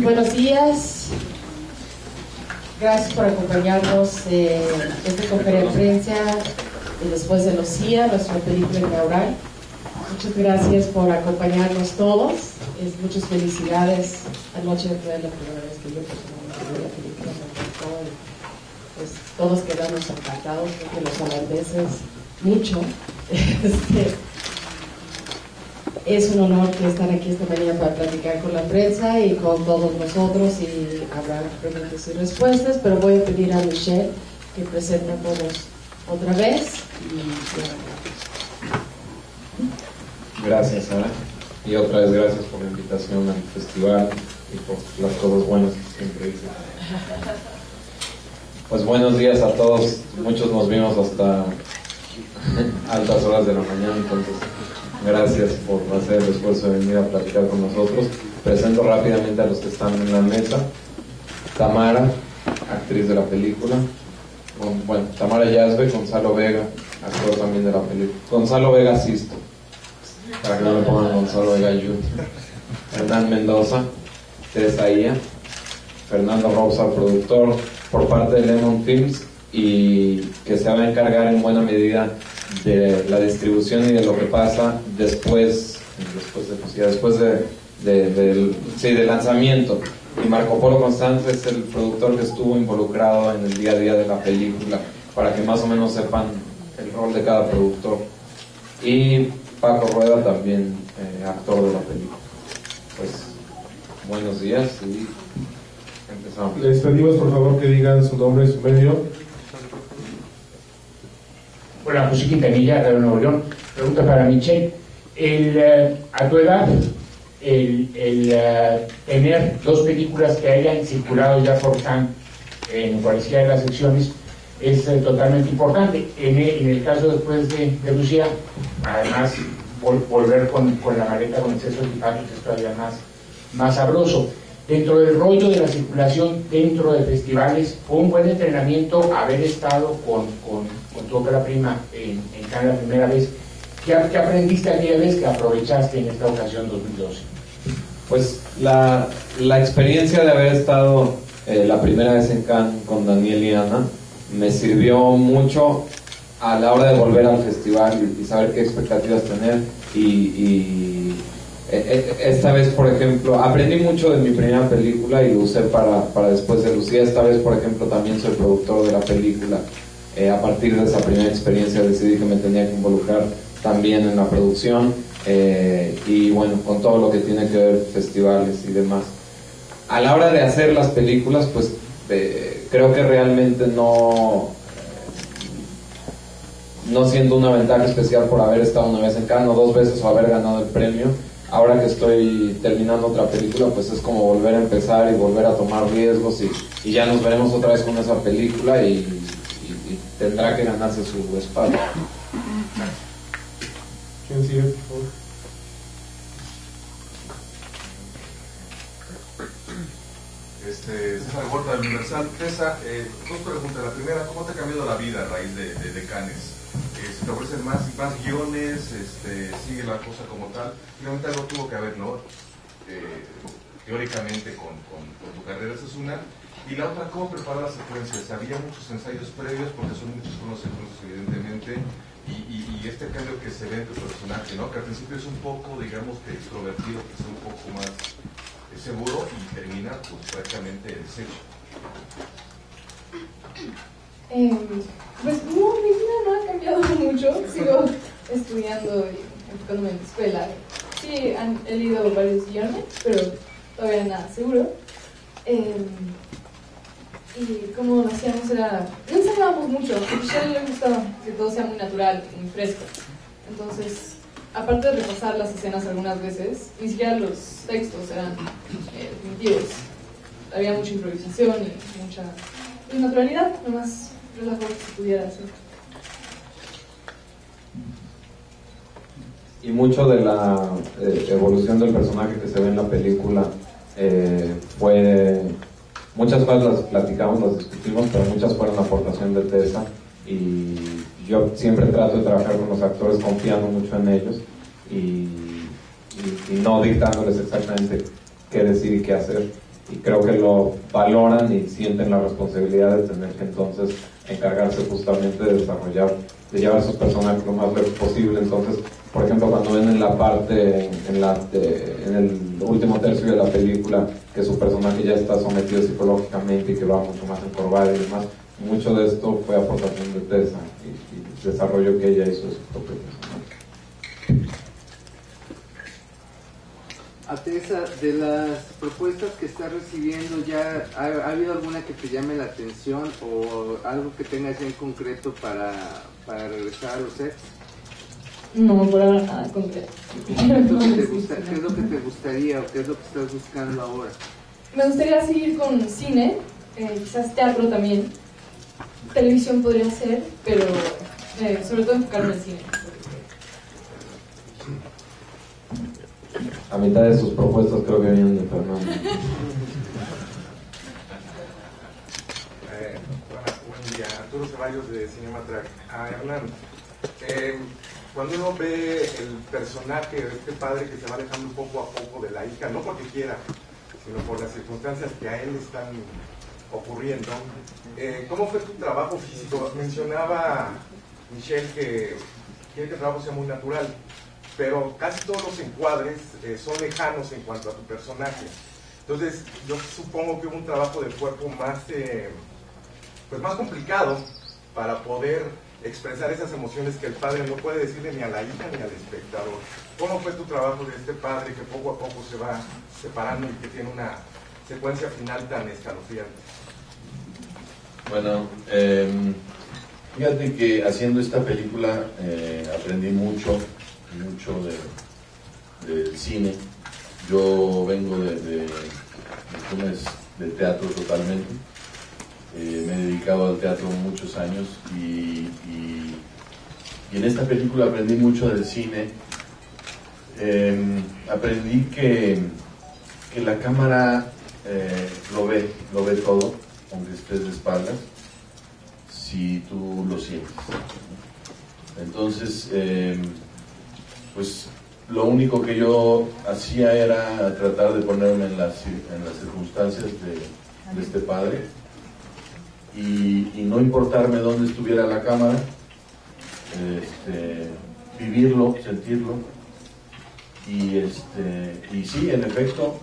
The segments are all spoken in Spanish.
Buenos días, gracias por acompañarnos en esta conferencia de prensa y después de Lucía, nuestra película inaugural. Muchas gracias por acompañarnos todos, muchas felicidades. Anoche fue la primera vez que yo personalmente vi la película, me encantó y pues todos quedamos encantados, porque los holandeses mucho. Es un honor que estar aquí esta mañana para platicar con la prensa y con todos nosotros y hablar preguntas y respuestas, pero voy a pedir a Michelle que presente a todos otra vez. Gracias, Sara. Y otra vez gracias por la invitación al festival y por las cosas buenas que siempre dices. Pues buenos días a todos. Muchos nos vimos hasta altas horas de la mañana, entonces gracias por hacer el esfuerzo de venir a platicar con nosotros. Presento rápidamente a los que están en la mesa. Tamara, actriz de la película. Tamara Yazbe, Gonzalo Vega, actor también de la película. Gonzalo Vega Sisto, para que no le pongan Gonzalo Vega Jr. Hernán Mendoza, Teresa Ia, Fernando Rosa, productor por parte de Lemon Films, y que se va a encargar en buena medida de la distribución y de lo que pasa después del lanzamiento. Y Marco Polo Constanza es el productor que estuvo involucrado en el día a día de la película, para que más o menos sepan el rol de cada productor. Y Paco Rueda también, actor de la película. Pues buenos días y empezamos. Les pedimos por favor que digan su nombre y su medio. Hola, José Quintanilla, de Nuevo León. Pregunta para Michelle. A tu edad, tener dos películas que hayan circulado ya por Cannes en cualquiera de las secciones es totalmente importante. En el caso después de Lucía, además, volver con la maleta con exceso de equipaje es todavía más sabroso. Dentro del rollo de la circulación dentro de festivales, fue un buen entrenamiento haber estado con tu ópera prima en Cannes la primera vez. ¿Qué aprendiste aquella vez que aprovechaste en esta ocasión 2012? Pues la experiencia de haber estado la primera vez en Cannes con Daniel y Ana me sirvió mucho a la hora de volver al festival y saber qué expectativas tener. Y esta vez, por ejemplo, aprendí mucho de mi primera película y lo usé para después de Lucía. Esta vez, por ejemplo, también soy productor de la película. A partir de esa primera experiencia decidí que me tenía que involucrar también en la producción, y bueno, con todo lo que tiene que ver festivales y demás. A la hora de hacer las películas, pues creo que realmente no siento una ventaja especial por haber estado una vez en Cannes o dos veces o haber ganado el premio. Ahora que estoy terminando otra película, pues es como volver a empezar y volver a tomar riesgos, y ya nos veremos otra vez con esa película y tendrá que ganarse su espacio. ¿Quién sigue, por favor? César Gorta del Universal. César, dos preguntas. La primera, ¿cómo te ha cambiado la vida a raíz de Cannes? ¿Se te ofrecen más guiones? ¿Sigue la cosa como tal? Finalmente algo tuvo que ver, ¿no? Teóricamente con tu carrera, esa es una. Y la otra, ¿cómo preparar las secuencias? Había muchos ensayos previos, porque son muchos secuencias evidentemente, y este cambio que se ve en tu personaje, ¿no? Que al principio es un poco, digamos, que extrovertido, que es un poco más seguro, y termina pues prácticamente deshecho. Pues no, mi vida no ha cambiado mucho. Sigo estudiando y enfocándome en la escuela. Sí, he leído varios guiones, pero todavía nada seguro. Y como lo hacíamos era, no ensayábamos mucho. A Michelle le gustaba que todo sea muy natural, muy fresco. Entonces aparte de repasar las escenas algunas veces, ni siquiera los textos eran definitivos. Había mucha improvisación y mucha naturalidad, nomás relajo que se pudiera hacer. Y mucho de la evolución del personaje que se ve en la película fue, muchas cosas las platicamos, las discutimos, pero muchas fueron la aportación de Tessa, y yo siempre trato de trabajar con los actores confiando mucho en ellos y no dictándoles exactamente qué decir y qué hacer, y creo que lo valoran y sienten la responsabilidad de tener que entonces encargarse justamente de desarrollar, de llevar a sus personajes lo más lejos posible. Entonces, por ejemplo, cuando ven en la parte, en el último tercio de la película, que su personaje ya está sometido psicológicamente y que va mucho más encorvado y demás, mucho de esto fue aportación de Tessa y desarrollo que ella hizo de su propio personaje. A Tessa, de las propuestas que estás recibiendo, ¿ya ha habido alguna que te llame la atención o algo que tengas ya en concreto para regresar a los sets? No, por ahora nada concreto. ¿Qué es lo que te gustaría o qué es lo que estás buscando ahora? Me gustaría seguir con cine, quizás teatro también. Televisión podría ser, pero sobre todo enfocarme en cine. A mitad de sus propuestas creo que vienen de Fernando. Buen día, Arturo Ceballos de Cinematrack. Hernán, cuando uno ve el personaje de este padre que se va alejando poco a poco de la hija, no porque quiera, sino por las circunstancias que a él están ocurriendo, ¿cómo fue tu trabajo físico? Mencionaba Michelle que quiere que el trabajo sea muy natural, pero casi todos los encuadres son lejanos en cuanto a tu personaje. Entonces, yo supongo que hubo un trabajo del cuerpo más, pues más complicado para poder expresar esas emociones que el padre no puede decirle ni a la hija ni al espectador. ¿Cómo fue tu trabajo de este padre que poco a poco se va separando y que tiene una secuencia final tan escalofriante? Bueno, fíjate que haciendo esta película aprendí mucho del cine. Yo vengo de teatro totalmente. Me he dedicado al teatro muchos años y en esta película aprendí mucho del cine. Aprendí que la cámara lo ve todo, aunque estés de espaldas, si tú lo sientes. Entonces, pues lo único que yo hacía era tratar de ponerme en las circunstancias de este padre y no importarme dónde estuviera la cámara, vivirlo, sentirlo, y sí, en efecto,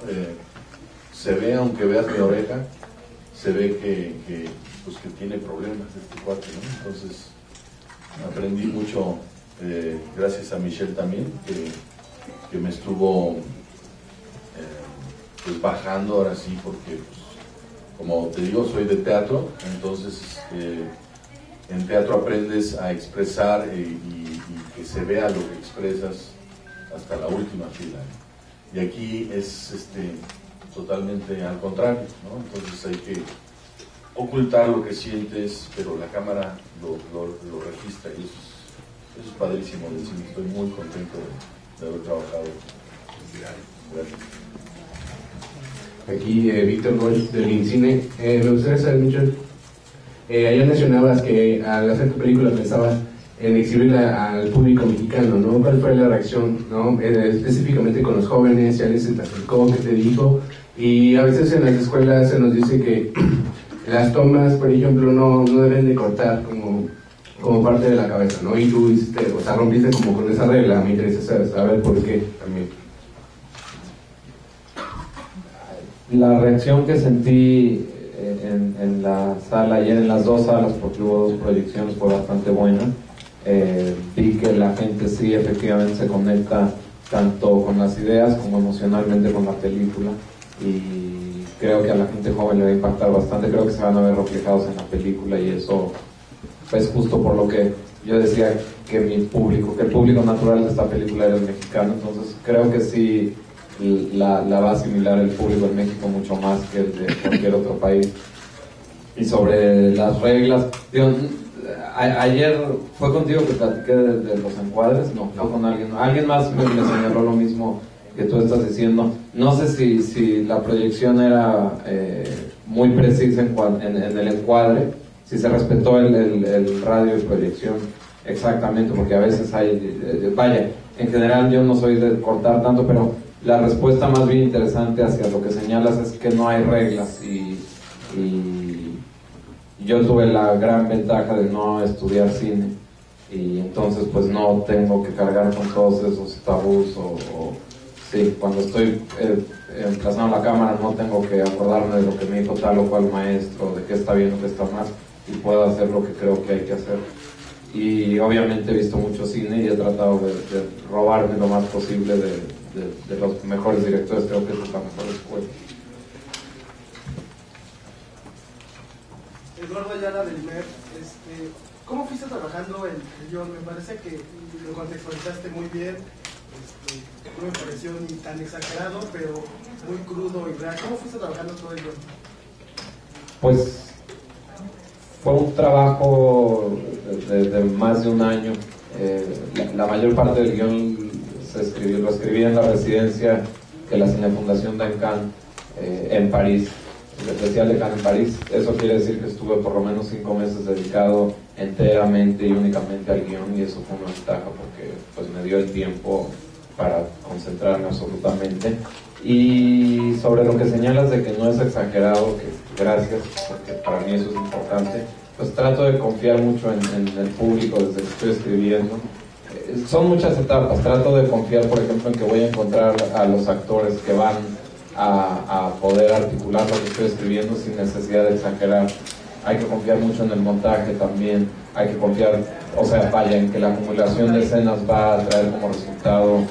se ve, aunque veas mi oreja, se ve que tiene problemas este cuate, ¿no? Entonces aprendí mucho, gracias a Michelle también, que me estuvo pues bajando ahora sí, porque pues, como te digo, soy de teatro, entonces en teatro aprendes a expresar y que se vea lo que expresas hasta la última fila, ¿no? Y aquí es totalmente al contrario, ¿no? Entonces hay que ocultar lo que sientes, pero la cámara lo registra, y eso es padrísimo del cine. Estoy muy contento de haber trabajado. Gracias. Aquí Víctor Goy del INCINE. Me gustaría saber, Michelle, ayer mencionabas que al hacer tu película pensabas en exhibirla al público mexicano, ¿no? ¿Cuál fue la reacción, ¿no? Específicamente con los jóvenes, si alguien se te acercó, qué te dijo? Y a veces en las escuelas se nos dice que las tomas, por ejemplo, no deben de cortar como parte de la cabeza, ¿no? Y tú rompiste como con esa regla. Me interesa saber por qué también. La reacción que sentí en la sala, ayer en las dos salas, porque hubo dos proyecciones, fue bastante buena. Vi que la gente sí efectivamente se conecta tanto con las ideas como emocionalmente con la película, y creo que a la gente joven le va a impactar bastante. Creo que se van a ver reflejados en la película, y eso es justo por lo que yo decía que el público natural de esta película era el mexicano, entonces creo que sí la va a asimilar el público en México mucho más que el de cualquier otro país. Y sobre las reglas, digo, ayer fue contigo que platiqué de los encuadres, no, fue con alguien más me señaló lo mismo que tú estás diciendo. No sé si la proyección era muy precisa en el encuadre, si se respetó el radio de proyección exactamente, porque a veces hay, vaya, en general yo no soy de cortar tanto, pero la respuesta más bien interesante hacia lo que señalas es que no hay reglas y yo tuve la gran ventaja de no estudiar cine y entonces pues no tengo que cargar con todos esos tabús sí, cuando estoy emplazando la cámara no tengo que acordarme de lo que me dijo tal o cual maestro, de qué está bien o qué está mal, y puedo hacer lo que creo que hay que hacer. Y obviamente he visto mucho cine y he tratado de robarme lo más posible de los mejores directores. Creo que esa es la mejor escuela. Eduardo Ayala del MER, ¿cómo fuiste trabajando el guión? Me parece que lo contextualizaste muy bien, no me pareció ni tan exagerado, pero muy crudo y real. ¿Cómo fuiste trabajando todo el guión? Pues fue un trabajo de más de un año. La mayor parte del guión lo escribí en la residencia que la Cinefundación da en Cannes, en París, el especial de Cannes en París. Eso quiere decir que estuve por lo menos 5 meses dedicado enteramente y únicamente al guión, y eso fue una ventaja porque pues me dio el tiempo para concentrarme absolutamente. Y sobre lo que señalas de que no es exagerado, que gracias, porque para mí eso es importante, pues trato de confiar mucho en el público desde que estoy escribiendo. Son muchas etapas. Trato de confiar, por ejemplo, en que voy a encontrar a los actores que van a poder articular lo que estoy escribiendo sin necesidad de exagerar. Hay que confiar mucho en el montaje también. Hay que confiar, o sea, vaya, en que la acumulación de escenas va a traer como resultado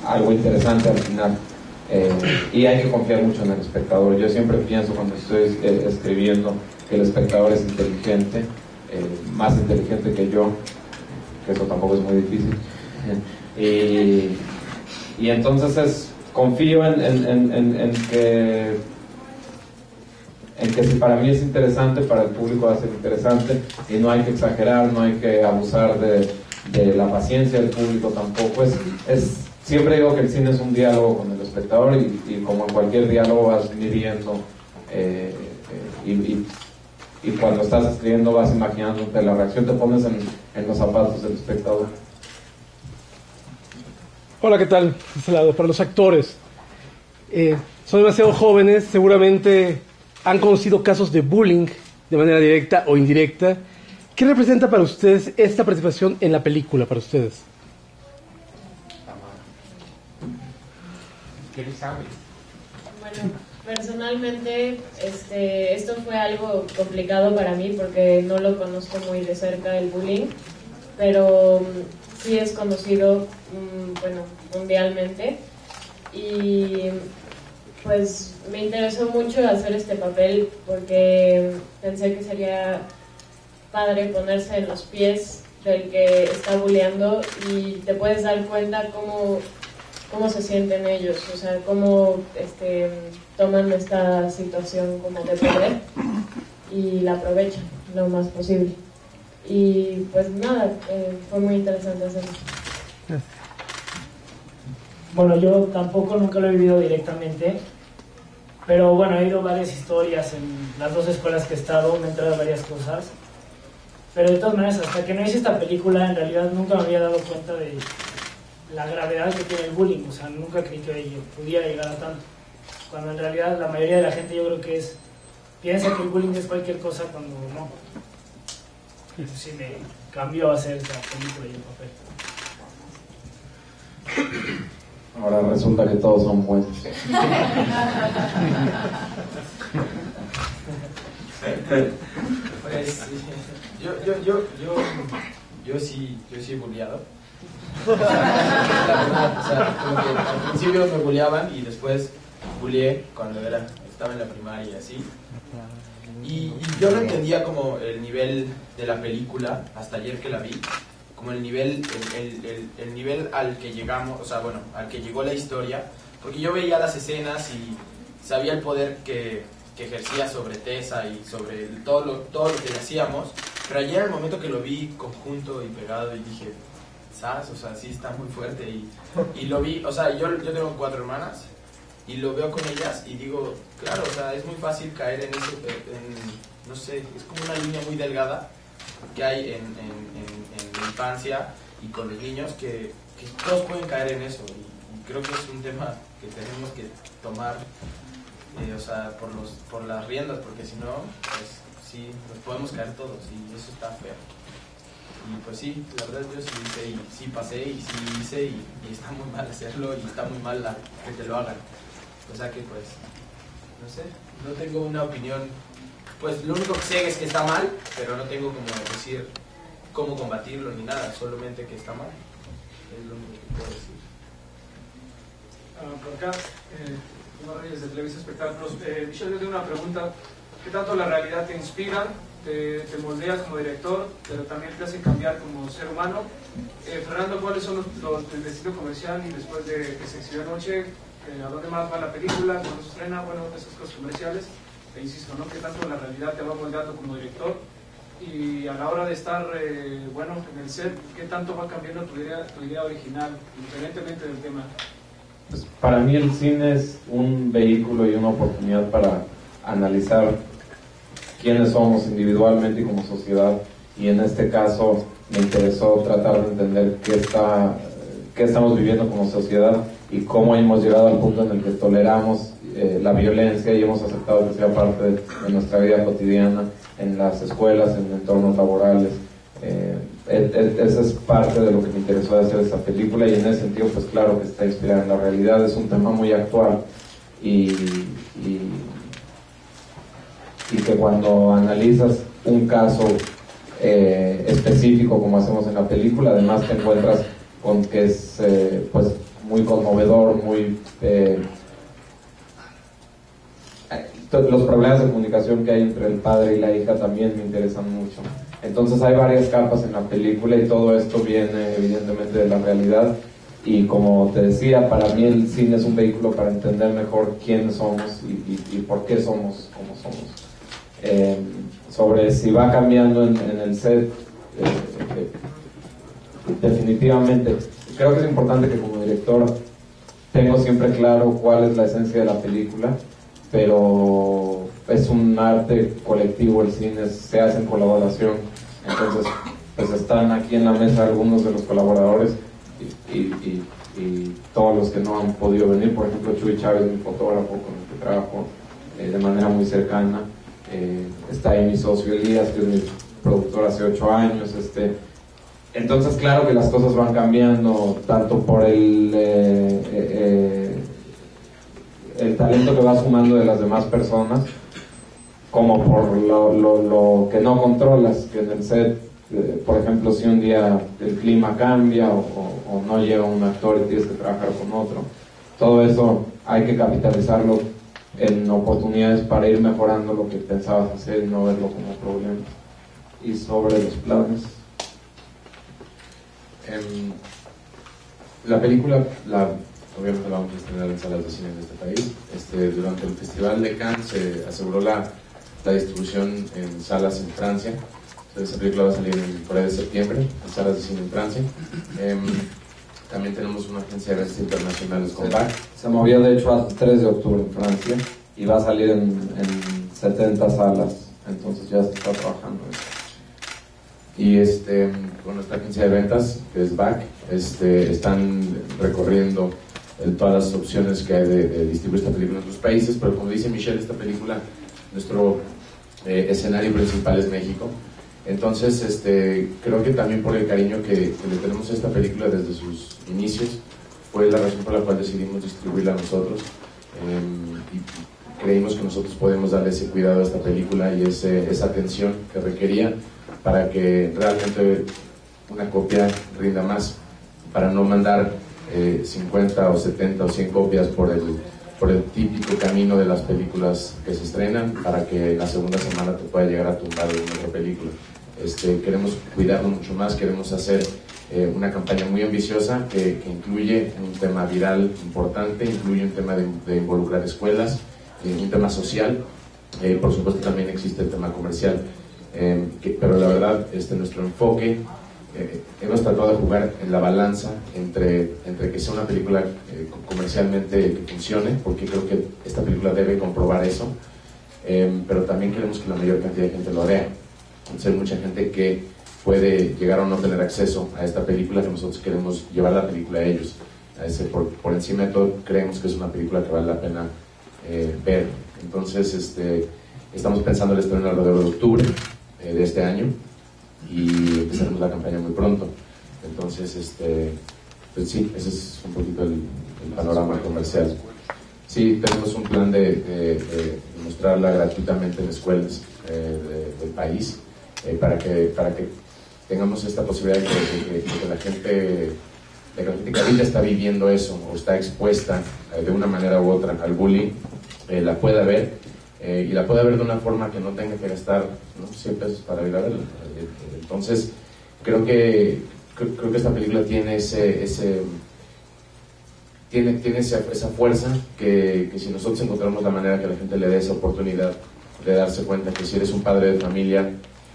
algo interesante al final. Y hay que confiar mucho en el espectador. Yo siempre pienso cuando estoy escribiendo que el espectador es inteligente, más inteligente que yo, que eso tampoco es muy difícil. Y entonces confío en que si para mí es interesante, para el público va a ser interesante, y no hay que exagerar, no hay que abusar de la paciencia del público tampoco. Siempre digo que el cine es un diálogo con el espectador, y como en cualquier diálogo vas midiendo y cuando estás escribiendo vas imaginándote la reacción, te pones en los zapatos del espectador. Hola, ¿qué tal? De este lado, para los actores. Son demasiado jóvenes, seguramente han conocido casos de bullying de manera directa o indirecta. ¿Qué representa para ustedes esta participación en la película, para ustedes? ¿Qué les sabes? Bueno, personalmente esto fue algo complicado para mí porque no lo conozco muy de cerca, el bullying, pero sí es conocido, bueno, mundialmente, y pues me interesó mucho hacer este papel porque pensé que sería padre ponerse en los pies del que está bulleando y te puedes dar cuenta cómo se sienten ellos, o sea, cómo toman esta situación como de poder y la aprovechan lo más posible. Y pues nada, fue muy interesante hacerlo. Bueno, yo tampoco nunca lo he vivido directamente, pero bueno, he oído varias historias en las 2 escuelas que he estado, me he enterado de varias cosas, pero de todas maneras, hasta que no hice esta película, en realidad nunca me había dado cuenta de la gravedad que tiene el bullying, o sea, nunca creí que pudiera llegar a tanto, cuando en realidad la mayoría de la gente yo creo que piensa que el bullying es cualquier cosa cuando no. Entonces sí me cambió a hacer esta película y el papel. Ahora resulta que todos son buenos. Pues yo sí he bulleado. La verdad, o sea, como que al principio me bulleaban y después bulleé cuando estaba en la primaria y así. Y yo no entendía como el nivel de la película hasta ayer que la vi, como el nivel al que llegamos, o sea, bueno, al que llegó la historia, porque yo veía las escenas y sabía el poder que ejercía sobre Tessa y sobre todo lo que hacíamos, pero ayer en el momento que lo vi conjunto y pegado y dije, ¿sabes? O sea, sí está muy fuerte y lo vi, o sea, yo tengo 4 hermanas y lo veo con ellas y digo, claro, o sea, es muy fácil caer en eso, no sé, es como una línea muy delgada que hay en la infancia y con los niños que todos pueden caer en eso y creo que es un tema que tenemos que tomar, o sea, por las riendas, porque si no, pues sí, nos podemos caer todos y eso está feo. Y pues sí, la verdad yo sí hice y sí pasé y sí hice y está muy mal hacerlo y está muy mal que te lo hagan. O sea que pues, no sé, no tengo una opinión, pues lo único que sé es que está mal, pero no tengo como decir cómo combatirlo ni nada, solamente que está mal, es lo único que puedo decir. Por acá, Reyes de Televisa Espectáculos. Michelle, yo tengo una pregunta. ¿Qué tanto la realidad te inspira, te moldea como director, pero también te hace cambiar como ser humano? Fernando, ¿cuáles son el destino comercial y después de que se exhibió anoche? ¿A dónde más va la película? ¿Cuándo se estrena? Bueno, esas cosas comerciales. E insisto, ¿no? ¿Qué tanto la realidad te va moldeando como director? Y a la hora de estar, bueno, en el set, ¿qué tanto va cambiando tu idea original, independientemente del tema? Pues para mí el cine es un vehículo y una oportunidad para analizar quiénes somos individualmente y como sociedad, y en este caso me interesó tratar de entender qué estamos viviendo como sociedad y cómo hemos llegado al punto en el que toleramos la violencia y hemos aceptado que sea parte de nuestra vida cotidiana, en las escuelas, en entornos laborales. Esa es parte de lo que me interesó de hacer esta película, y en ese sentido pues claro que está inspirada en la realidad. Es un tema muy actual y que cuando analizas un caso específico como hacemos en la película, además te encuentras con que es pues muy conmovedor, muy los problemas de comunicación que hay entre el padre y la hija también me interesan mucho. Entonces hay varias capas en la película y todo esto viene evidentemente de la realidad, y como te decía, para mí el cine es un vehículo para entender mejor quiénes somos y por qué somos como somos. Sobre si va cambiando en el set, definitivamente creo que es importante que como director tengo siempre claro cuál es la esencia de la película, pero es un arte colectivo, el cine se hace en colaboración. Entonces pues están aquí en la mesa algunos de los colaboradores y todos los que no han podido venir, por ejemplo Chuy Chávez, mi fotógrafo con el que trabajo de manera muy cercana, está ahí mi socio Elías, que es mi productor hace 8 años. Entonces claro que las cosas van cambiando, tanto por el talento que va sumando de las demás personas, como por lo que no controlas, que en el set, por ejemplo, si un día el clima cambia o no llega un actor y tienes que trabajar con otro, todo eso hay que capitalizarlo en oportunidades para ir mejorando lo que pensabas hacer y no verlo como problemas. Y sobre los planes, la película obviamente la vamos a estrenar en salas de cine de este país. Durante el Festival de Cannes se aseguró la distribución en salas en Francia. Esa película va a salir por ahí de septiembre en salas de cine en Francia. También tenemos una agencia de eventos internacionales con BAC. Se movió de hecho hasta 3 de octubre en Francia y va a salir en 70 salas, entonces ya se está trabajando eso. Y con nuestra agencia de ventas, que es BAC, están recorriendo todas las opciones que hay de distribuir esta película en otros países, pero como dice Michelle, esta película, nuestro escenario principal es México. Entonces creo que también por el cariño que le tenemos a esta película desde sus inicios fue la razón por la cual decidimos distribuirla nosotros, y creímos que nosotros podemos darle ese cuidado a esta película y esa atención que requería para que realmente una copia rinda más, para no mandar 50 o 70 o 100 copias por por el típico camino de las películas que se estrenan, para que la segunda semana te pueda llegar a tumbar alguna otra película. Queremos cuidarlo mucho más, queremos hacer una campaña muy ambiciosa que incluye un tema viral importante, incluye un tema de involucrar escuelas, un tema social, por supuesto también existe el tema comercial, pero la verdad nuestro enfoque, hemos tratado de jugar en la balanza entre que sea una película comercialmente que funcione, porque creo que esta película debe comprobar eso, pero también queremos que la mayor cantidad de gente lo vea. Hay mucha gente que puede llegar a no tener acceso a esta película, que nosotros queremos llevar la película a ellos. Por encima de todo, creemos que es una película que vale la pena ver. Entonces, estamos pensando el estreno alrededor de octubre de este año y empezaremos la campaña muy pronto. Entonces, pues sí, ese es un poquito el panorama comercial. Sí, tenemos un plan de mostrarla gratuitamente en escuelas del país, para que tengamos esta posibilidad de que la gente que ahorita está viviendo eso o está expuesta de una manera u otra al bullying, la pueda ver, y la pueda ver de una forma que no tenga que gastar, ¿no?, 100 pesos para ir a verla. Entonces creo que esta película tiene esa fuerza que si nosotros encontramos la manera que la gente le dé esa oportunidad de darse cuenta que si eres un padre de familia,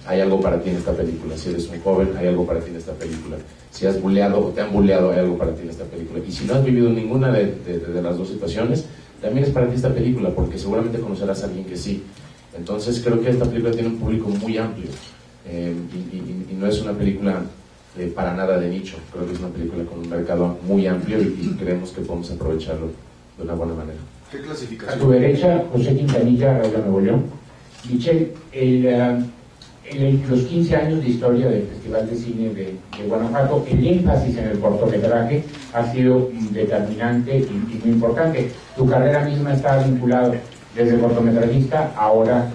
hay algo para ti en esta película. Si eres un joven, hay algo para ti en esta película. Si has bulleado o te han bulleado, hay algo para ti en esta película. Y si no has vivido ninguna de las dos situaciones, también es para ti esta película, porque seguramente conocerás a alguien que sí. Entonces creo que esta película tiene un público muy amplio, y no es una película para nada de nicho. Creo que es una película con un mercado muy amplio y creemos que podemos aprovecharlo de una buena manera. ¿Qué clasificación? A tu derecha, José Quintanilla, Radio Nuevo León. Michelle, en los 15 años de historia del Festival de Cine de Guanajuato, el énfasis en el cortometraje ha sido determinante y muy importante. Tu carrera misma está vinculada desde cortometrajista ahora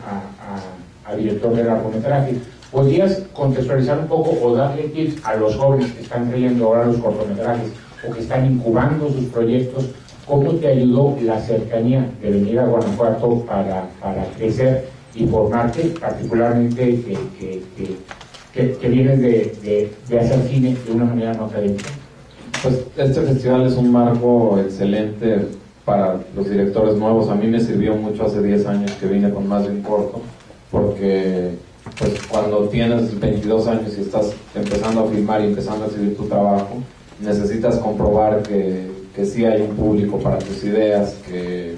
a director de largometraje. ¿Podrías contextualizar un poco o darle tips a los jóvenes que están creyendo ahora los cortometrajes o que están incubando sus proyectos? ¿Cómo te ayudó la cercanía de venir a Guanajuato para crecer y formarte, particularmente que vienes de hacer cine de una manera no académica? Pues este festival es un marco excelente para los directores nuevos. A mí me sirvió mucho hace 10 años que vine con Más de un corto, porque pues cuando tienes 22 años y estás empezando a filmar y empezando a exhibir tu trabajo, necesitas comprobar que sí hay un público para tus ideas, que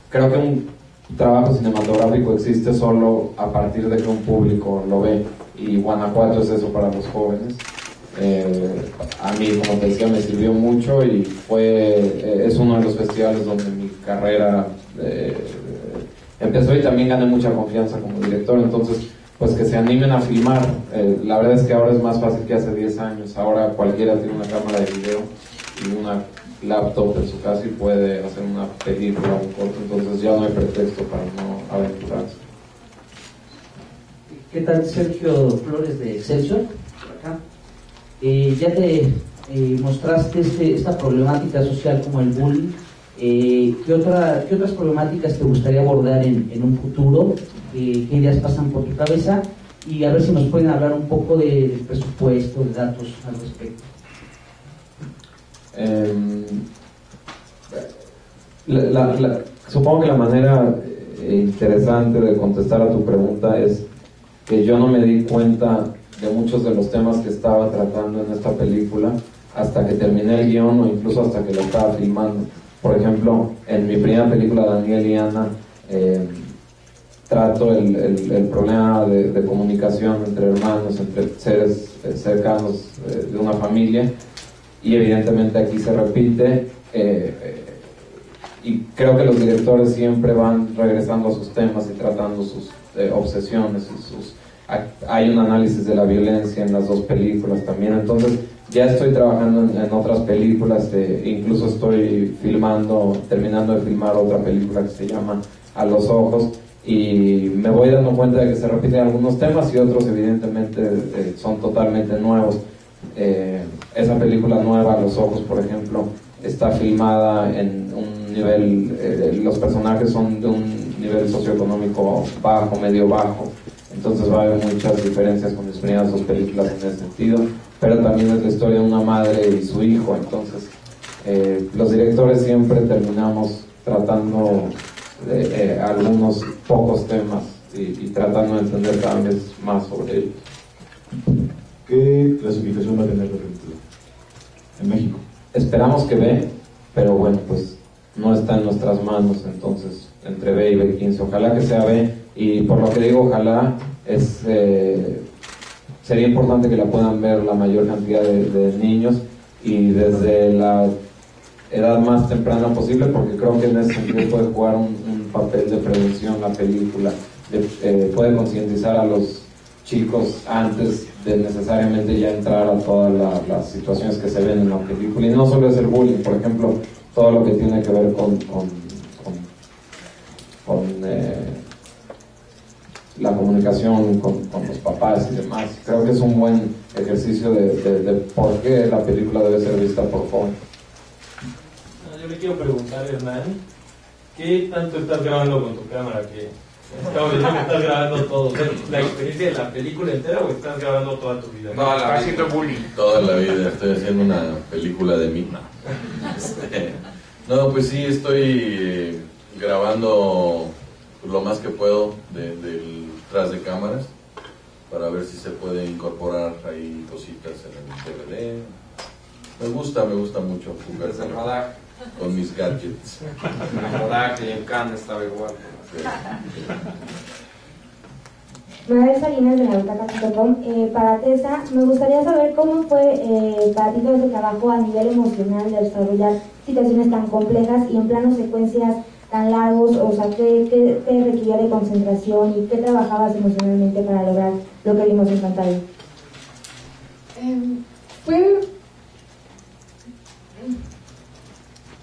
creo que un trabajo cinematográfico existe solo a partir de que un público lo ve, y Guanajuato es eso para los jóvenes. A mí, como te decía, me sirvió mucho y es uno de los festivales donde mi carrera empezó, y también gané mucha confianza como director. Entonces, pues que se animen a filmar. La verdad es que ahora es más fácil que hace 10 años. Ahora cualquiera tiene una cámara de video y una laptop en su casa y puede hacer una película o un corto. Entonces ya no hay pretexto para no aventurarse. ¿Qué tal? Sergio Flores de Excelsior, por acá. Ya te mostraste esta problemática social como el bullying. ¿Qué otras problemáticas te gustaría abordar en un futuro? ¿Qué ideas pasan por tu cabeza? Y a ver si nos pueden hablar un poco del presupuesto, de datos al respecto. Supongo que la manera interesante de contestar a tu pregunta es que yo no me di cuenta de muchos de los temas que estaba tratando en esta película hasta que terminé el guión, o incluso hasta que lo estaba filmando. Por ejemplo, en mi primera película, Daniel y Ana, trato el problema de comunicación entre hermanos, entre seres cercanos de una familia, y evidentemente aquí se repite, y creo que los directores siempre van regresando a sus temas y tratando sus obsesiones y hay un análisis de la violencia en las dos películas también. Entonces ya estoy trabajando en otras películas, incluso estoy terminando de filmar otra película que se llama A los ojos, y me voy dando cuenta de que se repiten algunos temas y otros evidentemente son totalmente nuevos. Esa película nueva, A los ojos, por ejemplo, está filmada en un nivel, los personajes son de un nivel socioeconómico bajo, medio bajo, entonces va a haber muchas diferencias con mis primeras dos películas en ese sentido, pero también es la historia de una madre y su hijo, entonces los directores siempre terminamos tratando algunos pocos temas y tratando de entender cada vez más sobre ellos. ¿Qué clasificación va a tener la película en México? Esperamos que B, pero bueno, pues no está en nuestras manos, entonces entre B y B15, ojalá que sea B, y por lo que digo ojalá, sería importante que la puedan ver la mayor cantidad de niños y desde la edad más temprana posible, porque creo que en ese sentido puede jugar un papel de prevención la película, puede concientizar a los chicos antes de necesariamente ya entrar a todas las situaciones que se ven en la película, y no solo es el bullying, por ejemplo, todo lo que tiene que ver con la comunicación con los papás y demás. Creo que es un buen ejercicio de por qué la película debe ser vista por jóvenes. Yo le quiero preguntar, Hernán, ¿qué tanto estás grabando con tu cámara? Que estamos viendo que estás grabando todo. ¿La experiencia de la película entera o estás grabando toda tu vida? No, la haciendo bullying. Toda la vida estoy haciendo una película de mí. No, pues sí, estoy grabando lo más que puedo del tras de cámaras para ver si se puede incorporar ahí cositas en el DVD. Me gusta mucho jugar con mis gadgets. El rodaje y el can estaba igual. Manuel Salinas de la Butaca.com. Para Tessa, me gustaría saber cómo fue para ti todo ese trabajo a nivel emocional de desarrollar situaciones tan complejas y en plano secuencias tan largos, o sea, ¿qué requería de concentración y qué trabajabas emocionalmente para lograr lo que vimos en pantalla? Fue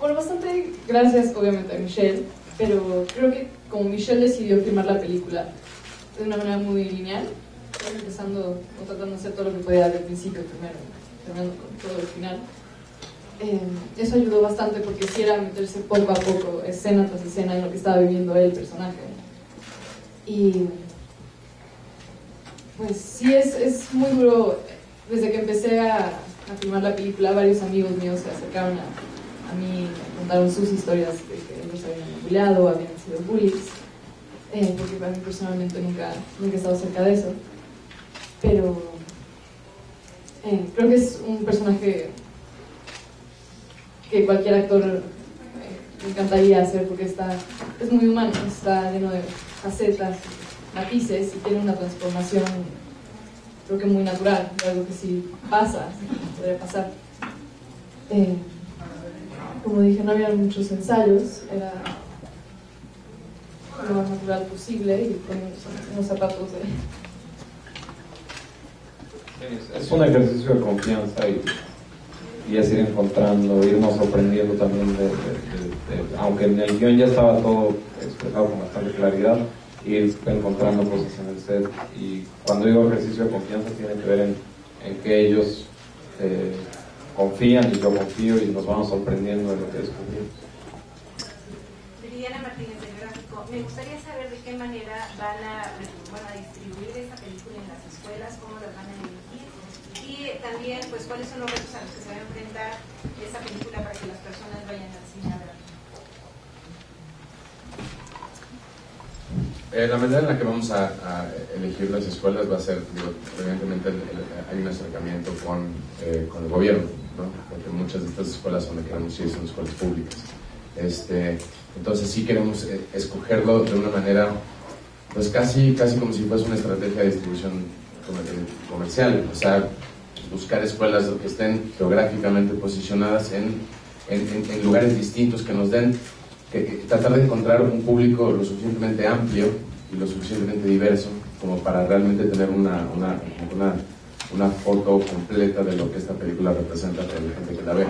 bueno, bastante gracias obviamente a Michelle, pero creo que como Michelle decidió filmar la película de una manera muy lineal, empezando o tratando de hacer todo lo que podía desde el principio primero, terminando con todo el final, eso ayudó bastante porque sí era meterse poco a poco, escena tras escena, en lo que estaba viviendo el personaje. Y pues sí, es muy duro. Desde que empecé a filmar la película, varios amigos míos se acercaron a mí, me contaron sus historias de que ellos habían bulleado, habían sido bullies, porque para mí personalmente nunca he estado cerca de eso. Pero creo que es un personaje que cualquier actor me encantaría hacer, porque es muy humano, está lleno de facetas, matices, y tiene una transformación creo que muy natural, de algo que sí pasa, podría pasar. Como dije, no había muchos ensayos, era lo más natural posible y con unos zapatos de... Es un ejercicio de confianza y es ir encontrando, irnos sorprendiendo también aunque en el guión ya estaba todo expresado con bastante claridad, ir encontrando cosas en el set. Y cuando digo ejercicio de confianza tiene que ver en que ellos confían y yo confío y nos vamos sorprendiendo de lo que descubrimos. Viridiana Martínez del Gráfico, me gustaría saber de qué manera van a distribuir esta película en las escuelas, cómo las van a dirigir y también pues cuáles son los retos a los que se va a enfrentar esta película para que las personas vayan al cine a verla. La manera en la que vamos a elegir las escuelas va a ser, evidentemente hay un acercamiento con el gobierno, ¿no? Porque muchas de estas escuelas donde queremos ir son escuelas públicas. Entonces sí queremos escogerlo de una manera, pues casi como si fuese una estrategia de distribución comercial, o sea, buscar escuelas que estén geográficamente posicionadas en lugares distintos que nos den, tratar de encontrar un público lo suficientemente amplio y lo suficientemente diverso como para realmente tener una foto completa de lo que esta película representa para la gente que la ve.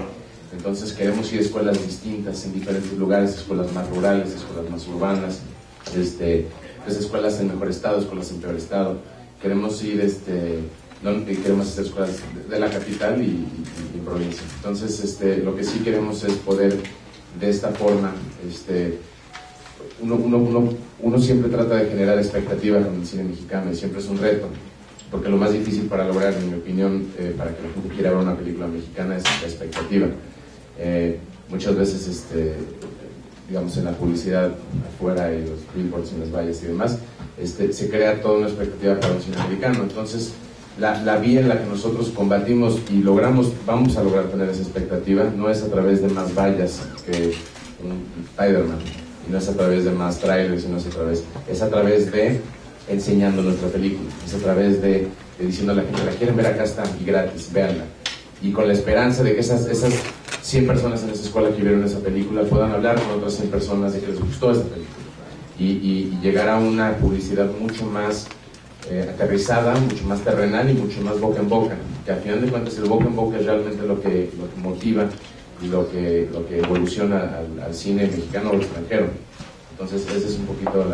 Entonces queremos ir a escuelas distintas en diferentes lugares, escuelas más rurales, escuelas más urbanas, pues escuelas en mejor estado, escuelas en peor estado. Queremos ir, queremos hacer escuelas de la capital y provincia. Entonces, lo que sí queremos es poder, de esta forma, uno siempre trata de generar expectativa con el cine mexicano y siempre es un reto, porque lo más difícil para lograr, en mi opinión, para que la gente quiera ver una película mexicana es la expectativa. Muchas veces, digamos, en la publicidad afuera y los billboards en las vallas y demás, se crea toda una expectativa para un cine americano. Entonces, la vía en la que nosotros combatimos y vamos a lograr tener esa expectativa, no es a través de más vallas que un Spider-Man, y no es a través de más trailers, es a través de enseñando nuestra película, es a través de diciendo a la gente, la quieren ver, acá está, y gratis, véanla. Y con la esperanza de que esas 100 personas en esa escuela que vieron esa película puedan hablar con otras 100 personas de que les gustó esa película. Y llegar a una publicidad mucho más aterrizada, mucho más terrenal y mucho más boca en boca, que al final de cuentas el boca en boca es realmente lo que motiva y lo que evoluciona al cine mexicano o extranjero. Entonces esa es un poquito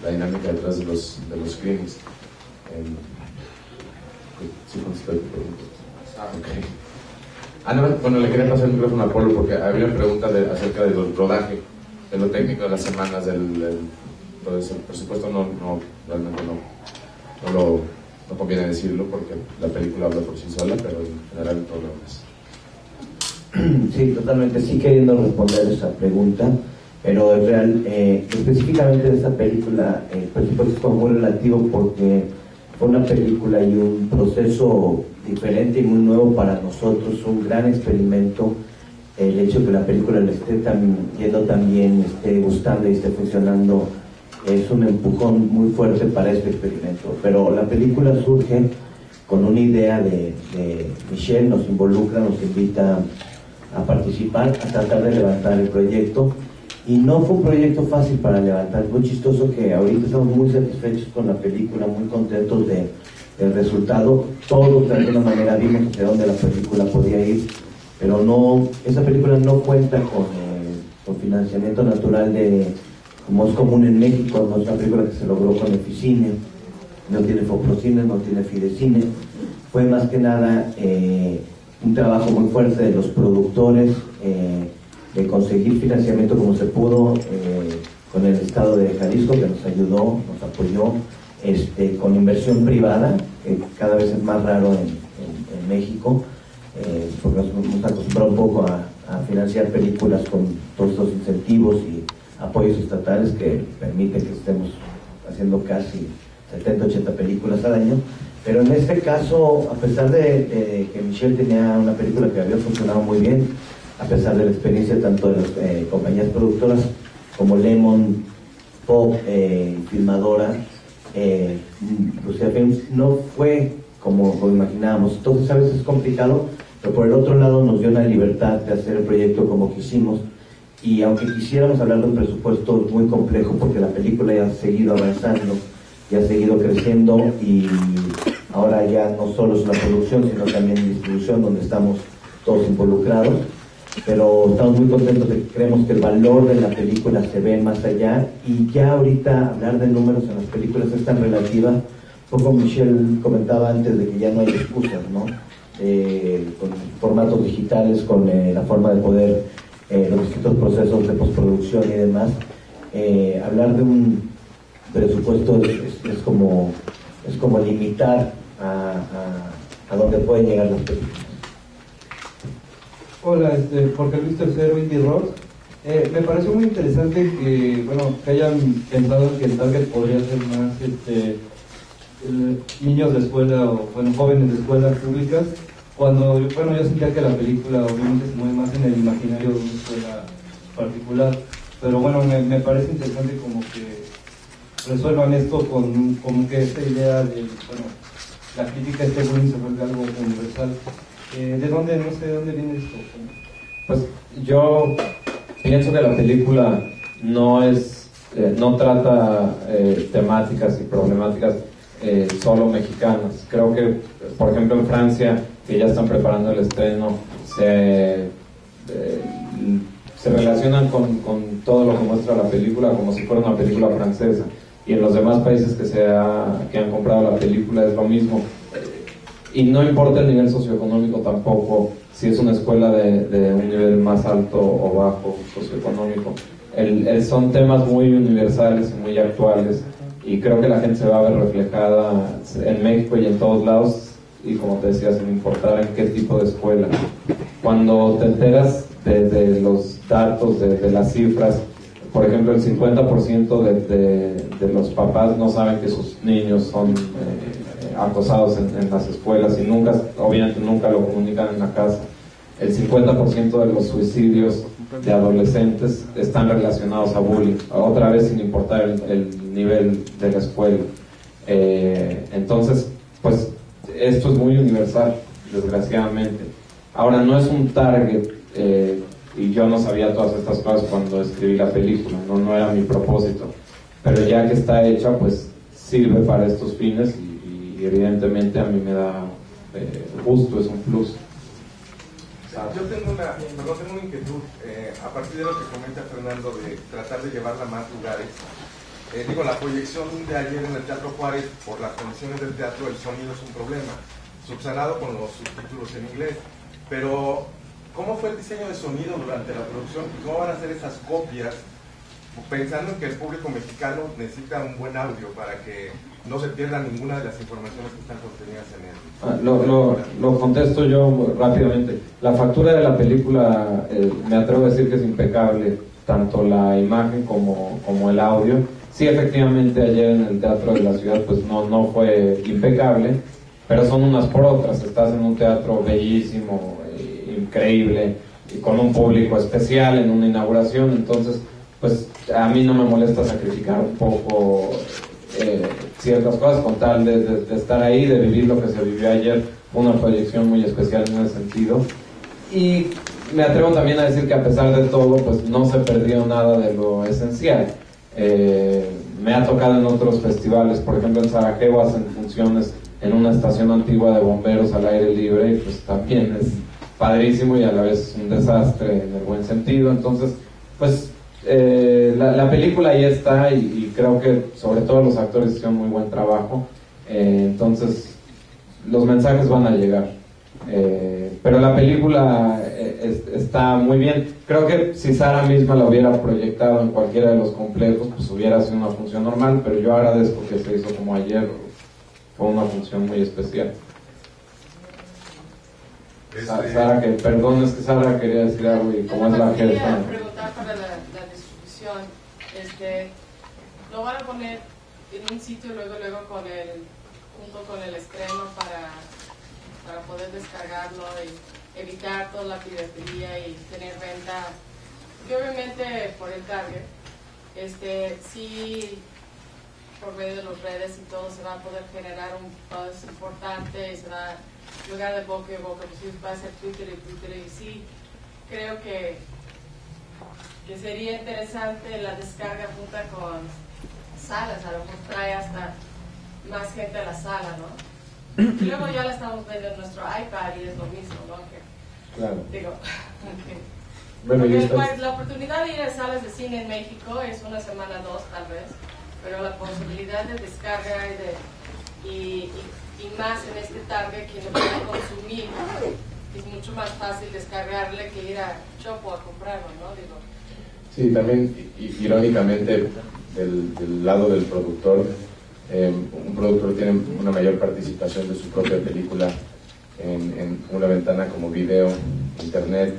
la dinámica detrás de los screenings. Sí, contesté tu pregunta. Okay. No, bueno, le quería pasar el micrófono a Polo porque había una pregunta acerca del rodaje, de lo técnico de las semanas, pues, por supuesto realmente no conviene decirlo porque la película habla por sí sola, pero en general todo lo demás. Sí, totalmente, sí queriendo responder esa pregunta, pero es real, específicamente de esta película, el presupuesto fue muy relativo porque fue una película y un proceso diferente y muy nuevo para nosotros, un gran experimento. El hecho de que la película le esté yendo tan bien, esté gustando y esté funcionando, es un empujón muy fuerte para este experimento. Pero la película surge con una idea de Michelle, nos involucra, nos invita a participar, a tratar de levantar el proyecto. Y no fue un proyecto fácil para levantar, muy chistoso que ahorita estamos muy satisfechos con la película, muy contentos del resultado. Todos de alguna manera vimos hacia dónde la película podía ir, pero esa película no cuenta con financiamiento natural como es común en México. No es una película que se logró con Eficine, no tiene Foprocine, no tiene Fidecine. Fue más que nada un trabajo muy fuerte de los productores, de conseguir financiamiento como se pudo con el Estado de Jalisco, que nos ayudó, nos apoyó, con inversión privada, que cada vez es más raro en México, porque nos acostumbrado un poco a financiar películas con todos estos incentivos y apoyos estatales que permiten que estemos haciendo casi 70, 80 películas al año. Pero en este caso, a pesar de que Michelle tenía una película que había funcionado muy bien, a pesar de la experiencia tanto de las compañías productoras como Lemon, Pop, Filmadora, Lucía Films, no fue como imaginábamos. Entonces a veces es complicado, pero por el otro lado nos dio una libertad de hacer el proyecto como quisimos. Y aunque quisiéramos hablar de un presupuesto muy complejo, porque la película ya ha seguido avanzando, ya ha seguido creciendo, y ahora ya no solo es una producción, sino también distribución, donde estamos todos involucrados. Pero estamos muy contentos de que creemos que el valor de la película se ve más allá, y ya ahorita hablar de números en las películas es tan relativa. Un poco Michelle comentaba antes de que ya no hay excusas, ¿no? Con formatos digitales, con la forma de poder, los distintos procesos de postproducción y demás, hablar de un presupuesto es como limitar a dónde pueden llegar las películas. Hola, Jorge Luis III, Indie Rock. Me pareció muy interesante que hayan pensado que el target podría ser más niños de escuela o jóvenes de escuelas públicas, cuando yo sentía que la película obviamente se mueve más en el imaginario de una escuela particular. Pero me parece interesante como que resuelvan esto con como que esta idea de la crítica a este bullying se vuelve algo universal. ¿De dónde viene esto? Pues yo pienso que la película no trata temáticas y problemáticas solo mexicanas. Creo que, por ejemplo, en Francia, que ya están preparando el estreno, se relacionan con todo lo que muestra la película como si fuera una película francesa. Y en los demás países que han comprado la película es lo mismo. y no importa el nivel socioeconómico tampoco, si es una escuela de un nivel más alto o bajo socioeconómico. Son temas muy universales y muy actuales, y creo que la gente se va a ver reflejada en México y en todos lados, y como te decía, sin importar en qué tipo de escuela. Cuando te enteras de los datos, de las cifras, por ejemplo, el 50% de los papás no saben que sus niños son acosados en las escuelas, y obviamente nunca lo comunican en la casa. El 50% de los suicidios de adolescentes están relacionados a bullying, otra vez sin importar el nivel de la escuela. Entonces, pues esto es muy universal, desgraciadamente. Ahora, no es un target, y yo no sabía todas estas cosas cuando escribí la película, no era mi propósito, pero ya que está hecha, pues sirve para estos fines, y evidentemente a mí me da gusto, es un plus. Yo tengo una inquietud, a partir de lo que comenta Fernando, de tratar de llevarla a más lugares. La proyección de ayer en el Teatro Juárez, por las condiciones del teatro, el sonido es un problema, subsanado con los subtítulos en inglés. Pero, ¿cómo fue el diseño de sonido durante la producción y cómo van a ser esas copias, pensando en que el público mexicano necesita un buen audio para que no se pierda ninguna de las informaciones que están contenidas en él? Lo contesto yo rápidamente. La factura de la película, me atrevo a decir que es impecable, tanto la imagen como el audio. Sí, efectivamente, ayer en el Teatro de la Ciudad pues no fue impecable, pero son unas por otras. Estás en un teatro bellísimo, increíble, y con un público especial en una inauguración, entonces pues a mí no me molesta sacrificar un poco ciertas cosas con tal de estar ahí, de vivir lo que se vivió ayer. Fue una proyección muy especial en ese sentido, y me atrevo también a decir que a pesar de todo pues no se perdió nada de lo esencial. Me ha tocado en otros festivales, por ejemplo en Sarajevo hacen funciones en una estación antigua de bomberos al aire libre, y pues también es padrísimo y a la vez un desastre en el buen sentido. Entonces pues la película ahí está, y creo que sobre todo los actores hicieron muy buen trabajo. Entonces los mensajes van a llegar, pero la película está muy bien. Creo que si Sara misma la hubiera proyectado en cualquiera de los complejos, pues hubiera sido una función normal, pero yo agradezco que se hizo como ayer. Fue una función muy especial. Sara, que perdón, es que Sara quería decir algo, y como es la jefa. Quería preguntar para la distribución, lo van a poner en un sitio luego junto con el estreno para poder descargarlo y evitar toda la piratería y tener venta, y obviamente por el target, sí, por medio de las redes y todo se va a poder generar un buzz importante, y se va en lugar de boca a boca, pues va a ser Twitter, y sí creo que sería interesante la descarga junta con salas, a lo mejor trae hasta más gente a la sala, ¿no? Y luego ya la estamos viendo en nuestro iPad y es lo mismo, ¿no? Claro. Digo, bueno, pues, la oportunidad de ir a salas de cine en México es una semana, 2 tal vez, pero la posibilidad de descarga y más en este target que lo puede consumir, es mucho más fácil descargarle que ir a Chopo a comprarlo, ¿no? Digo. Sí, también irónicamente del lado del productor, un productor tiene una mayor participación de su propia película en una ventana como video, internet,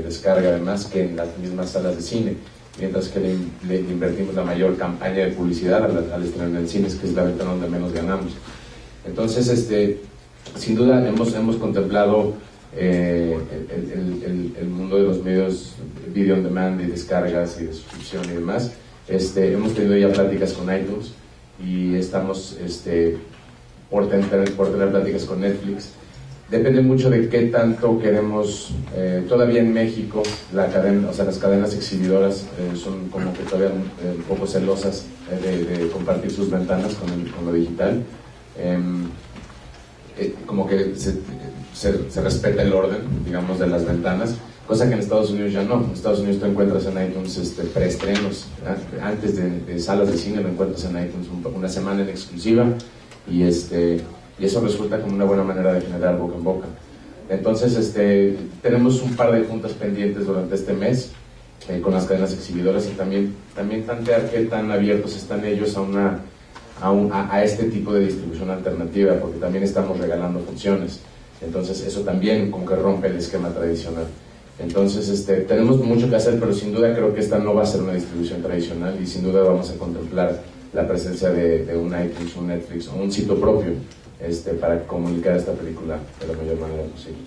descarga además, que en las mismas salas de cine, mientras que le invertimos la mayor campaña de publicidad al estreno en el cine, que es la ventana donde menos ganamos. Entonces, sin duda hemos contemplado el mundo de los medios video on demand y descargas y de suscripción y demás. Hemos tenido ya pláticas con iTunes, y estamos por tener pláticas con Netflix. Depende mucho de qué tanto queremos. Todavía en México las cadenas exhibidoras son como que todavía un poco celosas de compartir sus ventanas con lo digital. Como que se respeta el orden, digamos, de las ventanas, cosa que en Estados Unidos ya no. En Estados Unidos tú encuentras en iTunes preestrenos, antes de salas de cine lo encuentras en iTunes una semana en exclusiva, y y eso resulta como una buena manera de generar boca en boca. Entonces tenemos un par de juntas pendientes durante este mes con las cadenas exhibidoras y también tantear qué tan abiertos están ellos a este tipo de distribución alternativa, porque también estamos regalando funciones. Entonces eso también como que rompe el esquema tradicional. Entonces tenemos mucho que hacer, pero sin duda creo que esta no va a ser una distribución tradicional y sin duda vamos a contemplar la presencia de un iTunes, un Netflix o un sitio propio para comunicar esta película de la mayor manera posible.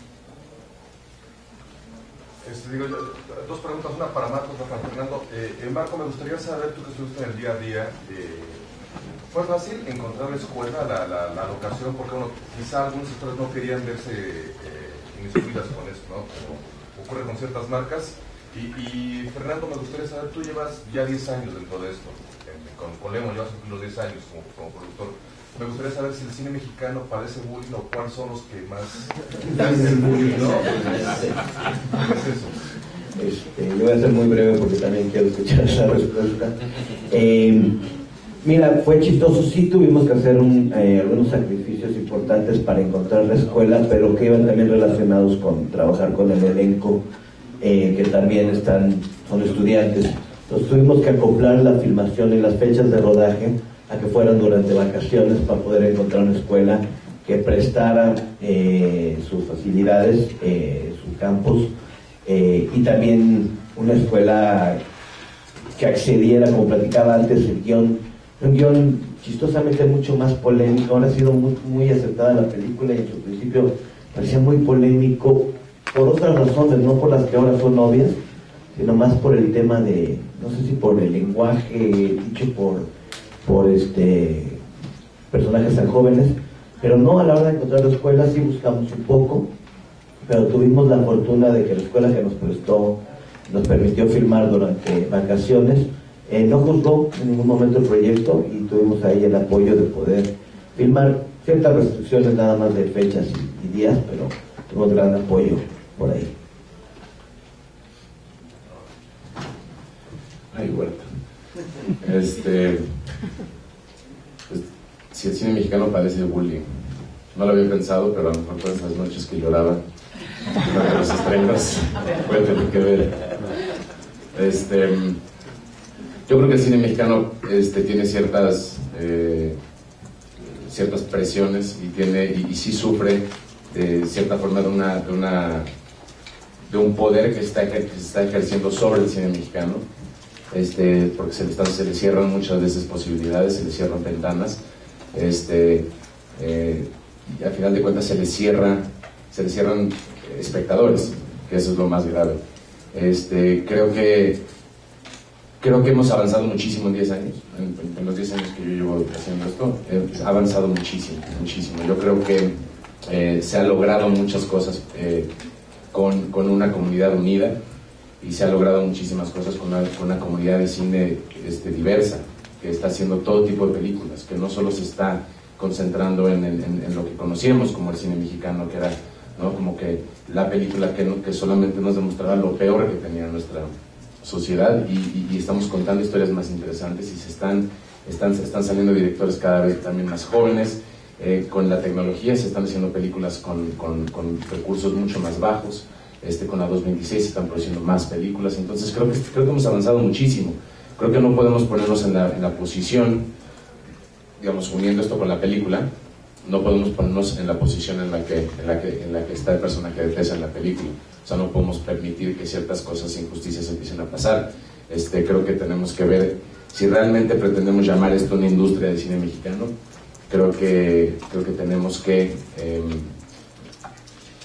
Dos preguntas, una para Marcos, otra para Fernando. Marco, me gustaría saber, tú que estuviste en el día a día, ¿fue fácil encontrar la escuela, la locación? Porque bueno, quizá algunos sectores no querían verse inmiscuidas con esto, ¿no? Como ocurre con ciertas marcas. Y Fernando, me gustaría saber, tú llevas ya 10 años dentro de esto, con Lemo llevas los 10 años como productor. Me gustaría saber si el cine mexicano padece bullying o cuáles son los que más padecen bullying, ¿no? ¿Qué es eso? Yo voy a ser muy breve porque también quiero escuchar esa respuesta. Mira, fue chistoso, sí tuvimos que hacer algunos sacrificios importantes para encontrar la escuela, pero que iban también relacionados con trabajar con el elenco, que también son estudiantes. Entonces tuvimos que acoplar la filmación y las fechas de rodaje a que fueran durante vacaciones para poder encontrar una escuela que prestara sus facilidades, sus campus, y también una escuela que accediera, como platicaba antes, un guión chistosamente mucho más polémico. Ahora ha sido muy aceptada la película y en su principio parecía muy polémico por otras razones, no por las que ahora son obvias, sino más por el tema de, no sé si por el lenguaje dicho por personajes tan jóvenes, pero no, a la hora de encontrar la escuela sí buscamos un poco, pero tuvimos la fortuna de que la escuela que nos prestó nos permitió filmar durante vacaciones, no juzgó en ningún momento el proyecto y tuvimos ahí el apoyo de poder filmar, ciertas restricciones nada más de fechas y días, pero tuvimos gran apoyo por ahí. Ay, Huerta. Si el cine mexicano padece bullying, no lo había pensado, pero a lo mejor todas esas noches que lloraba durante los estrenos puede tener que ver. Yo creo que el cine mexicano tiene ciertas presiones y sí sufre de cierta forma de un poder que se está ejerciendo sobre el cine mexicano, porque se le cierran muchas veces posibilidades, se le cierran ventanas, y al final de cuentas se le cierran espectadores, que eso es lo más grave. Creo que hemos avanzado muchísimo en 10 años, en los 10 años que yo llevo haciendo esto, ha avanzado muchísimo. Yo creo que se ha logrado muchas cosas con una comunidad unida, y se ha logrado muchísimas cosas con una comunidad de cine diversa, que está haciendo todo tipo de películas, que no solo se está concentrando en lo que conocíamos como el cine mexicano, que era, ¿no?, como que la película que solamente nos demostraba lo peor que tenía nuestra sociedad, y estamos contando historias más interesantes, y están saliendo directores cada vez también más jóvenes. Con la tecnología se están haciendo películas con recursos mucho más bajos. Con la 226 se están produciendo más películas. Entonces creo que hemos avanzado muchísimo. Creo que no podemos ponernos en la posición, digamos, uniendo esto con la película, no podemos ponernos en la posición en la que está el personaje de Tessa en la película. O sea, no podemos permitir que ciertas cosas, injusticias, empiecen a pasar. Creo que tenemos que ver si realmente pretendemos llamar esto una industria de cine mexicano. Creo que tenemos que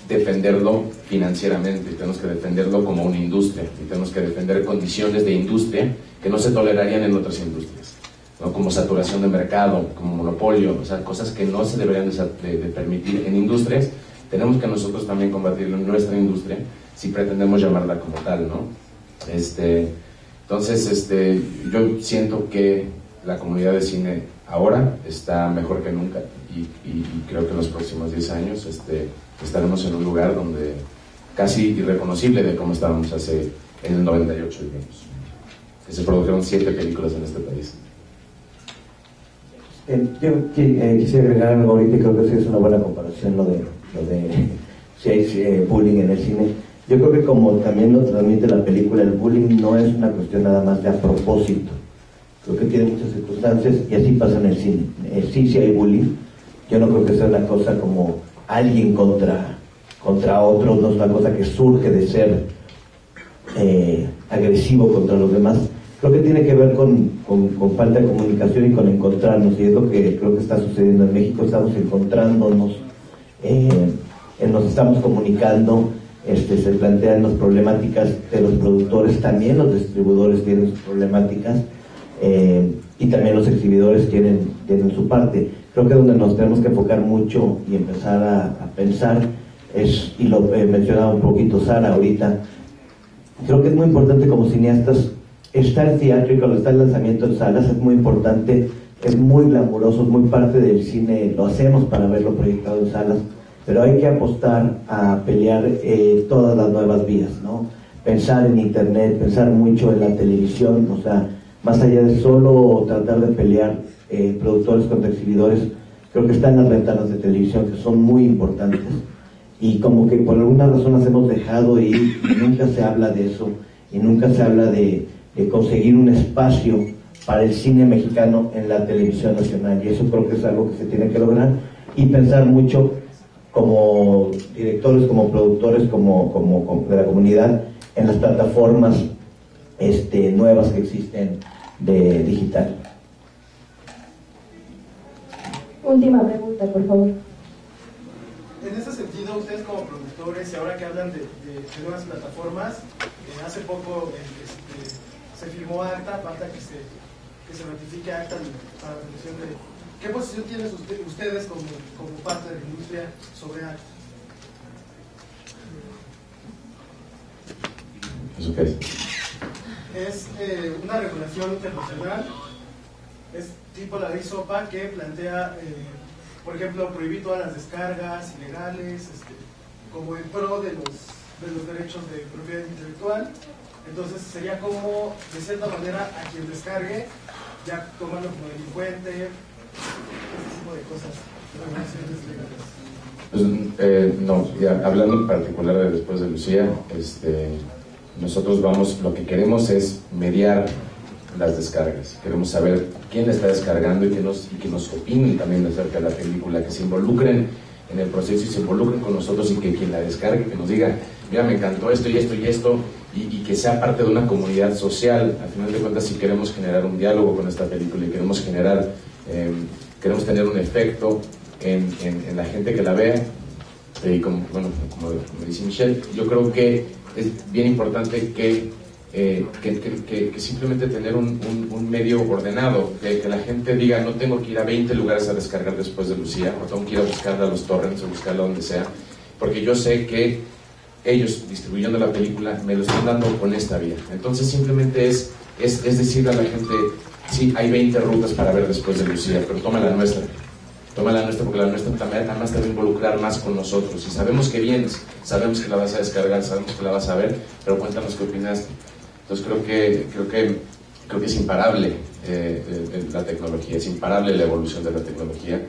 defenderlo financieramente, tenemos que defenderlo como una industria, y tenemos que defender condiciones de industria que no se tolerarían en otras industrias, ¿no? Como saturación de mercado, como monopolio, o sea, cosas que no se deberían de permitir en industrias. Tenemos que nosotros también combatirlo en nuestra industria si pretendemos llamarla como tal, ¿no? Entonces, yo siento que la comunidad de cine ahora está mejor que nunca, y creo que en los próximos 10 años estaremos en un lugar donde casi irreconocible de cómo estábamos en el 98, digamos. Que se produjeron 7 películas en este país. Yo quisiera agregar algo ahorita, creo que sí es una buena comparación lo de si hay bullying en el cine. Yo creo que como también lo transmite la película, el bullying no es una cuestión nada más de a propósito. Creo que tiene muchas circunstancias y así pasa en el cine. Sí hay bullying. Yo no creo que sea una cosa como alguien contra otro, no es una cosa que surge de ser agresivo contra los demás. Creo que tiene que ver con falta de comunicación y con encontrarnos, y es lo que creo que está sucediendo en México. Estamos encontrándonos, nos estamos comunicando, se plantean las problemáticas de los productores, también los distribuidores tienen sus problemáticas, y también los exhibidores tienen su parte. Creo que donde nos tenemos que enfocar mucho y empezar a pensar es, y lo mencionaba un poquito Sara ahorita, creo que es muy importante como cineastas. Está el theatrical, está el lanzamiento en salas, es muy importante, es muy glamuroso, es muy parte del cine, lo hacemos para verlo proyectado en salas, pero hay que apostar a pelear todas las nuevas vías, ¿no? Pensar en internet, pensar mucho en la televisión, o sea, más allá de solo tratar de pelear productores contra exhibidores, creo que están las ventanas de televisión que son muy importantes, y como que por alguna razón las hemos dejado ir y nunca se habla de eso, y nunca se habla de conseguir un espacio para el cine mexicano en la televisión nacional, y eso creo que es algo que se tiene que lograr, y pensar mucho como directores, como productores, como de la comunidad, en las plataformas nuevas que existen de digital. Última pregunta, por favor. En ese sentido, ustedes como productores, y ahora que hablan de nuevas plataformas, hace poco se firmó ACTA, falta que se ratifique ACTA para la televisión. ¿Qué posición tienen ustedes como parte de la industria sobre ACTA? ¿Eso qué es? Es una regulación internacional, es tipo la ley SOPA, que plantea, por ejemplo, prohibir todas las descargas ilegales, como en pro de los derechos de propiedad intelectual. Entonces sería como, de cierta manera, a quien descargue, ya tomarlo como delincuente, ese tipo de cosas, regulaciones legales. No, ya, hablando en particular de Después de Lucía, nosotros lo que queremos es mediar las descargas. Queremos saber quién la está descargando y que nos opinen también acerca de la película, que se involucren en el proceso y se involucren con nosotros, y que quien la descargue, que nos diga, mira, me encantó esto y esto y esto, y que sea parte de una comunidad social. Al final de cuentas, si queremos generar un diálogo con esta película y queremos tener un efecto en la gente que la ve, y como dice Michelle, yo creo que es bien importante que simplemente tener un medio ordenado, que la gente diga, no tengo que ir a 20 lugares a descargar Después de Lucía, o tengo que ir a buscarla a los torrents o buscarla donde sea, porque yo sé que ellos, distribuyendo la película, me lo están dando con esta vía. Entonces simplemente es decirle a la gente, sí, hay 20 rutas para ver Después de Lucía, pero toma la nuestra, porque la nuestra también te va a involucrar más con nosotros, y sabemos que vienes, sabemos que la vas a descargar, sabemos que la vas a ver, pero cuéntanos qué opinaste. Entonces creo que es imparable la tecnología, es imparable la evolución de la tecnología.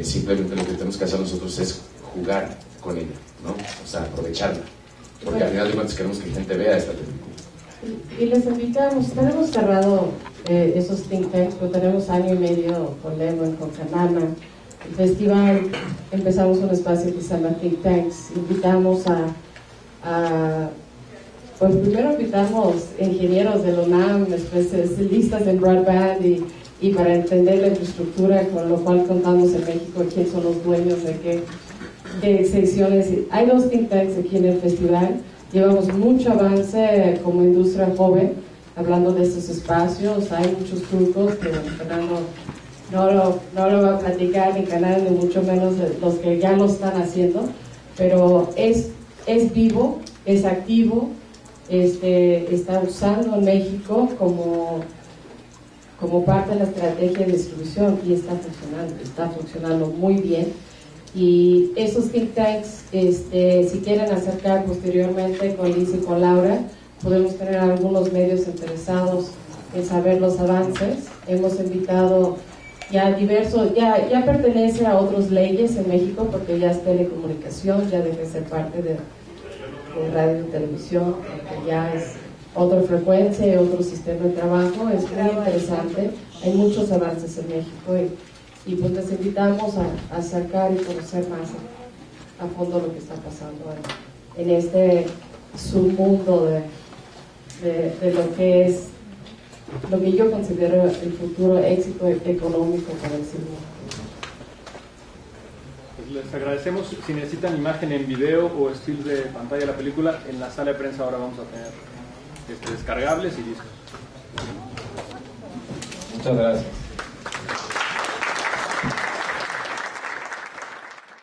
Simplemente lo que tenemos que hacer nosotros es jugar con ella, ¿no? O sea, aprovecharla, porque al final de cuentas queremos que la gente vea esta película. Y les invitamos, tenemos cerrado esos think tanks, pero tenemos año y medio con Lemon, con Canana. El festival, empezamos un espacio que se llama Think Tanks. Invitamos pues primero invitamos ingenieros de la UNAM, especialistas en broadband, y para entender la infraestructura, con lo cual contamos en México quién son los dueños de qué secciones. Hay 2 think tanks aquí en el festival. Llevamos mucho avance como industria joven, hablando de estos espacios. Hay muchos trucos que Fernando no lo va a platicar, ni Canal, ni mucho menos los que ya lo están haciendo, pero es vivo, es activo, está usando en México como parte de la estrategia de distribución, y está funcionando muy bien. Y esos think tanks, si quieren acercar posteriormente con Liz y con Laura, podemos tener algunos medios interesados en saber los avances. Hemos invitado ya diverso, ya pertenece a otras leyes en México porque ya es telecomunicación, ya deja de ser parte de radio y televisión, ya es otra frecuencia, otro sistema de trabajo, es muy interesante, hay muchos avances en México y pues les invitamos a acercar y conocer más a fondo lo que está pasando en este submundo de lo que es, lo que yo considero el futuro éxito económico para el cine. Pues les agradecemos. Si necesitan imagen en video o estilo de pantalla de la película, en la sala de prensa ahora vamos a tener descargables y discos. Muchas gracias.